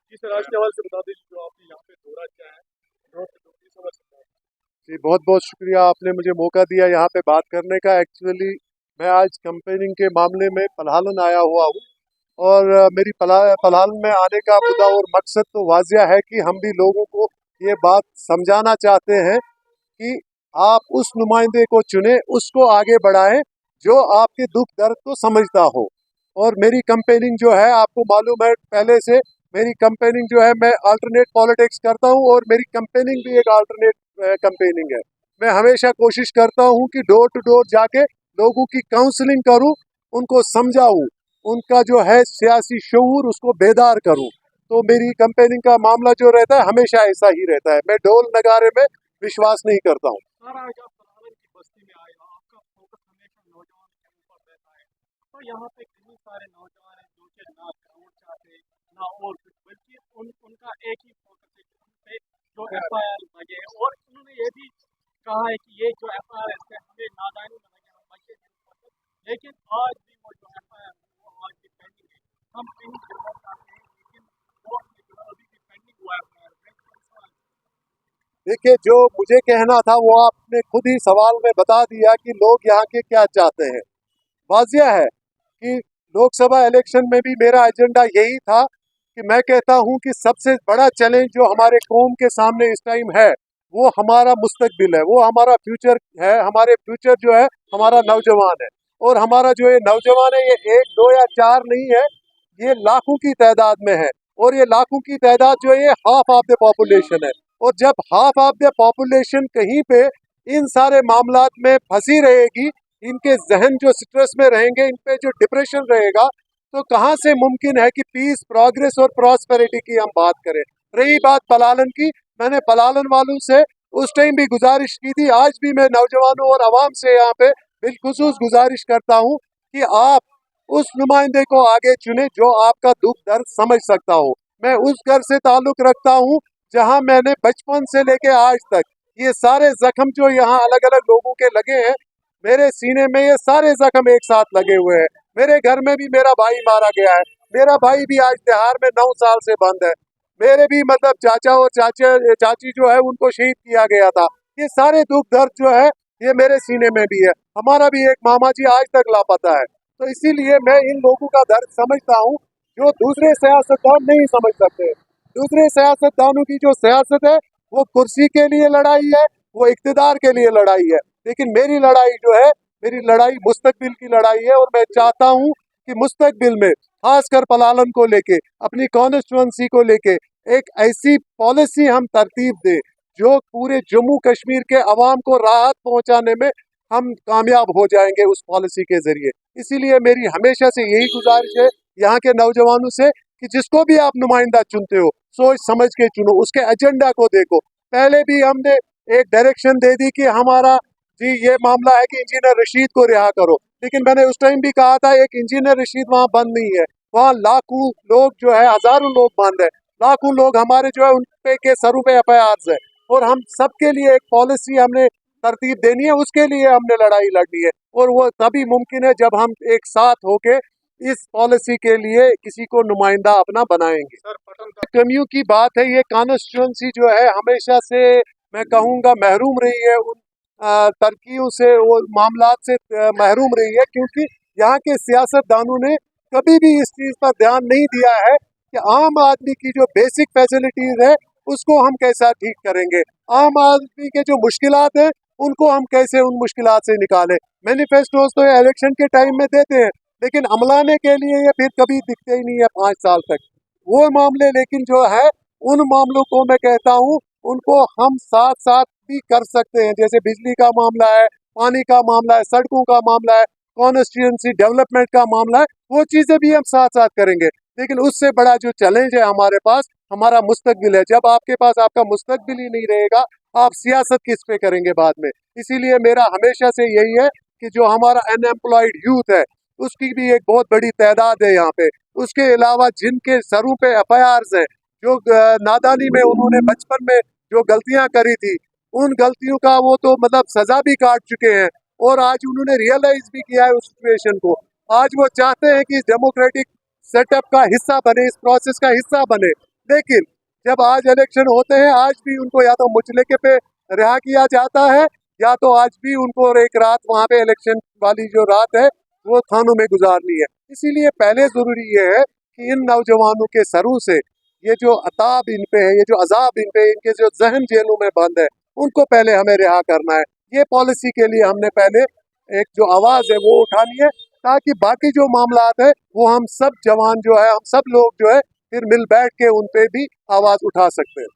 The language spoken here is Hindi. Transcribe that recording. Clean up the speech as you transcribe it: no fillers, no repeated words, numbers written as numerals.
जी सर, आज के हवाले से बता दीजिए जो आपने यहाँ पे दौरा किया है, डोर टू डोर, इस हवाले से बता जी, बहुत बहुत शुक्रिया आपने मुझे मौका दिया यहाँ पे बात करने का। एक्चुअली मैं आज कंपेनिंग के मामले में पलहालन आया हुआ हूँ और मेरी पलहालन में आने का मुद्दा और मकसद तो वाजिया है कि हम भी लोगों को ये बात समझाना चाहते हैं कि आप उस नुमाइंदे को चुने, उसको आगे बढ़ाएं जो आपके दुख दर्द को समझता हो। और मेरी कंपेनिंग जो है, आपको मालूम है पहले से, मेरी कंपेनिंग जो है, मैं अल्टरनेट पॉलिटिक्स करता हूँ और मेरी कंपेनिंग भी एक अल्टरनेट कंपेनिंग है। मैं हमेशा कोशिश करता हूँ कि डोर टू डोर जाके लोगों की काउंसलिंग करूँ, उनको समझाऊँ, उनका जो है सियासी शऊर उसको बेदार करूँ। तो मेरी कंपेनिंग का मामला जो रहता है हमेशा ऐसा ही रहता है। मैं ढोल नगारे में विश्वास नहीं करता हूँ। सर, आज आप सलालन की बस्ती में आए हो, आपका फोकस हमेशा नौजवान के ऊपर रहता है। तो यहाँ पे कितने सारे नौजवान हैं जो कि ना ग्राउंड चाहते, ना और कुछ, बल्कि उनका एक ही फोकस है कि उन पे जो एफआईआर लगे हैं। और उन्होंने ये भी कहा है कि ये जो एफआईआर है इससे हमें नादानी में लगे, हम बच्चे नहीं पड़ते। लेकिन आज भी वो जो एफआईआर वो आज भी पेंडिंग है। हम कहीं जमा चाहते हैं, लेकिन वो अभी भी पेंडिंग हुआ है। देखिए, जो मुझे कहना था वो आपने खुद ही सवाल में बता दिया कि लोग यहाँ के क्या चाहते हैं। वाजिया है कि लोकसभा इलेक्शन में भी मेरा एजेंडा यही था कि मैं कहता हूं कि सबसे बड़ा चैलेंज जो हमारे कौम के सामने इस टाइम है वो हमारा मुस्तकबिल है, वो हमारा फ्यूचर है। हमारे फ्यूचर जो है हमारा नौजवान है। और हमारा जो ये नौजवान है, ये एक दो या चार नहीं है, ये लाखों की तादाद में है। और ये लाखों की तादाद जो है ये हाफ ऑफ द पॉपुलेशन है। और जब हाफ ऑफ द पॉपुलेशन कहीं पे इन सारे मामलात में फंसी रहेगी, इनके जहन जो स्ट्रेस में रहेंगे, इन पे जो डिप्रेशन रहेगा, तो कहाँ से मुमकिन है कि पीस, प्रोग्रेस और प्रॉस्पेरिटी की हम बात करें। रही बात पलालन की, मैंने पलालन वालों से उस टाइम भी गुजारिश की थी, आज भी मैं नौजवानों और आवाम से यहाँ पे बिलखुसूस गुजारिश करता हूँ कि आप उस नुमाइंदे को आगे चुने जो आपका दुख दर्द समझ सकता हो। मैं उस घर से ताल्लुक रखता हूँ जहाँ मैंने बचपन से लेके आज तक ये सारे जख्म जो यहाँ अलग अलग लोगों के लगे हैं, मेरे सीने में ये सारे जख्म एक साथ लगे हुए हैं। मेरे घर में भी मेरा भाई मारा गया है, मेरा भाई भी आज तिहाड़ में 9 साल से बंद है। मेरे भी मतलब चाचा और चाची जो है उनको शहीद किया गया था। ये सारे दुख दर्द जो है ये मेरे सीने में भी है। हमारा भी एक मामा जी आज तक लापता है। तो इसीलिए मैं इन लोगों का दर्द समझता हूँ जो दूसरे सियासतदान नहीं समझ सकते। दूसरे सियासतदानों की जो सियासत है वो कुर्सी के लिए लड़ाई है, वो इक्तदार के लिए लड़ाई है। लेकिन मेरी लड़ाई जो है, मेरी लड़ाई मुस्तकबिल की लड़ाई है। और मैं चाहता हूँ कि मुस्तकबिल में खासकर पलालन को लेके, अपनी कॉन्स्टिट्यूंसी को लेके एक ऐसी पॉलिसी हम तरतीब दें जो पूरे जम्मू कश्मीर के अवाम को राहत पहुंचाने में हम कामयाब हो जाएंगे उस पॉलिसी के जरिए। इसीलिए मेरी हमेशा से यही गुजारिश है यहाँ के नौजवानों से कि जिसको भी आप नुमाइंदा चुनते हो, सोच समझ के चुनो, उसके एजेंडा को देखो। पहले भी हमने एक डायरेक्शन दे दी कि हमारा जी ये मामला है कि इंजीनियर रशीद को रिहा करो, लेकिन मैंने उस टाइम भी कहा था एक इंजीनियर रशीद वहाँ बंद नहीं है, वहाँ लाखों लोग जो है, हजारों लोग बंद है, लाखों लोग हमारे जो है उन पे के सरों पे एफआईआर है। और हम सबके लिए एक पॉलिसी हमने तरतीब देनी है, उसके लिए हमने लड़ाई लड़नी है। और वो तभी मुमकिन है जब हम एक साथ होके इस पॉलिसी के लिए किसी को नुमाइंदा अपना बनाएंगे। सर, पटन कमियों की बात है, ये कॉन्स्टिट्यूंसी जो है हमेशा से मैं कहूँगा महरूम रही है उन तरक्कियों से, वो मामलात से महरूम रही है, क्योंकि यहाँ के सियासतदानों ने कभी भी इस चीज़ पर ध्यान नहीं दिया है कि आम आदमी की जो बेसिक फैसिलिटीज़ है उसको हम कैसा ठीक करेंगे, आम आदमी के जो मुश्किलात हैं उनको हम कैसे उन मुश्किलात से निकालें। मैनिफेस्टोज तो ये इलेक्शन के टाइम में देते हैं, लेकिन अमलाने के लिए ये फिर कभी दिखते ही नहीं है 5 साल तक वो मामले। लेकिन जो है उन मामलों को मैं कहता हूँ उनको हम साथ साथ भी कर सकते हैं, जैसे बिजली का मामला है, पानी का मामला है, सड़कों का मामला है, कॉन्स्टिट्यूंसी डेवलपमेंट का मामला है, वो चीज़ें भी हम साथ साथ करेंगे। लेकिन उससे बड़ा जो चैलेंज है हमारे पास, हमारा मुस्तकबिल है। जब आपके पास आपका मुस्तकबिल ही नहीं रहेगा, आप सियासत किस पे करेंगे बाद में। इसीलिए मेरा हमेशा से यही है कि जो हमारा अनएम्प्लॉयड यूथ है उसकी भी एक बहुत बड़ी तादाद है यहाँ पे। उसके अलावा जिनके सरों पे एफआईआर्स हैं, जो नादानी में उन्होंने बचपन में जो गलतियां करी थी, उन गलतियों का वो तो मतलब सजा भी काट चुके हैं। और आज उन्होंने रियलाइज भी किया है उस सिचुएशन को। आज वो चाहते हैं कि इस डेमोक्रेटिक सेटअप का हिस्सा बने, इस प्रोसेस का हिस्सा बने। लेकिन जब आज इलेक्शन होते हैं, आज भी उनको या तो मुचलेके पे रिहा किया जाता है, या तो आज भी उनको एक रात वहाँ पे इलेक्शन वाली जो रात है वो थानों में गुजारनी है। इसीलिए पहले जरूरी ये है कि इन नौजवानों के सरों से ये जो अताब इन पे है, ये जो अजाब इन पे, इनके जो जहन जेलों में बंद है, उनको पहले हमें रिहा करना है। ये पॉलिसी के लिए हमने पहले एक जो आवाज है वो उठानी है, ताकि बाकी जो मामलात है वो हम सब जवान जो है, हम सब लोग जो है फिर मिल बैठ के उन पे भी आवाज उठा सकते हैं।